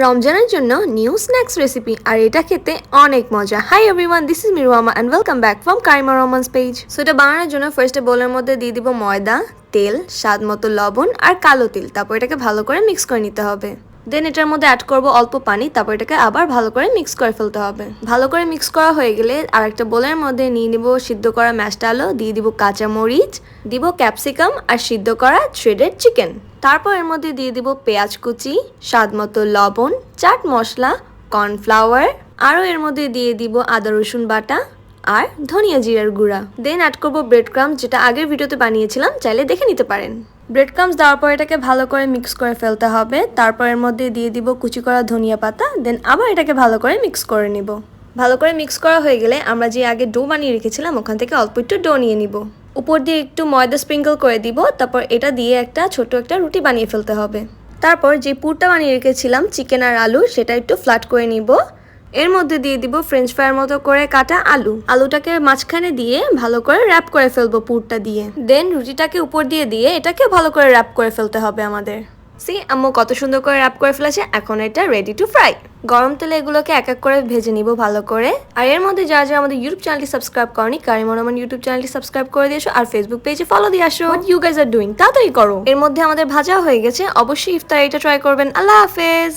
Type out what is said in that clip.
রমজানের জন্য new snacks recipe আর এটা খেতে অনেক মজা। Hi everyone, this is Miruyama and welcome back from Karima romance page. So এটা বানানোর জন্য ফার্স্টে বোলের মধ্যে দিয়ে দিব ময়দা, তেল, স্বাদ মতো লবণ আর কালো তিল। তারপর এটাকে ভালো করে মিক্স করে নিতে হবে। দেন এটার মধ্যে অ্যাড করব অল্প পানি। তারপর এটাকে আবার ভালো করে মিক্স করে ফেলতে হবে। ভালো করে মিক্স করা হয়ে গেলে আরেকটা বোলের মধ্যে নিয়ে নিব সিদ্ধ করা ম্যাশড আলু, দিয়ে দিব কাঁচা মরিচ, দিব ক্যাপসিকাম আর সিদ্ধ করা থ্রেডেড চিকেন। তারপর এর মধ্যে দিয়ে দিব পেঁয়াজ কুচি, স্বাদ মতো লবণ, চাট মশলা, কর্নফ্লাওয়ার, আরও এর মধ্যে দিয়ে দিব আদা রসুন বাটা আর ধনিয়া জিরার গুঁড়া। দেন অ্যাড করবো ব্রেড ক্রাম্স, যেটা আগের ভিডিওতে বানিয়েছিলাম, চাইলে দেখে নিতে পারেন। ব্রেড ক্রাম্স দেওয়ার পর এটাকে ভালো করে মিক্স করে ফেলতে হবে। তারপর এর মধ্যে দিয়ে দিব কুচি করা ধনিয়া পাতা। দেন আবার এটাকে ভালো করে মিক্স করে নিব। ভালো করে মিক্স করা হয়ে গেলে আমরা যে আগে ডো বানিয়ে রেখেছিলাম ওখান থেকে অল্প একটু ডো নিয়ে নিব। উপর দিয়ে একটু ময়দা স্প্রিঙ্কল করে দিব। তারপর এটা দিয়ে ছোট একটা রুটি বানিয়ে ফেলতে হবে। তারপর যে পুরটা বানিয়ে রেখেছিলাম চিকেন আর আলু, সেটা একটু ফ্ল্যাট করে নিব। এর মধ্যে দিয়ে দিব ফ্রেঞ্চ ফ্রাইয়ের মতো করে কাটা আলুটাকে মাঝখানে দিয়ে ভালো করে র্যাপ করে ফেলবো পুরটা দিয়ে। দেন রুটিটাকে উপর দিয়ে এটাকে ভালো করে র্যাপ করে ফেলতে হবে আমাদের। সি আম্মু কত সুন্দর করে র্যাপ করে ফেলেছে। এখন এটা রেডি টু ফ্রাই। গরম তেলে এগুলোকে এক এক করে ভেজে নিব ভালো করে। আর এর মধ্যে যারা আমাদের ইউটিউব চ্যানেলটি সাবস্ক্রাইব করনি, কারিমা রোমান ইউটিউব চ্যানেলটি সাবস্ক্রাইব করে দিয়েছো আর ফেসবুক পেজে ফলো দিয়ে আসো। What you guys are doing, তাড়াতাড়ি করো। এর মধ্যে আমাদের ভাজা হয়ে গেছে। অবশ্যই ইফতার এটা ট্রাই করবেন। আল্লাহ হাফেজ।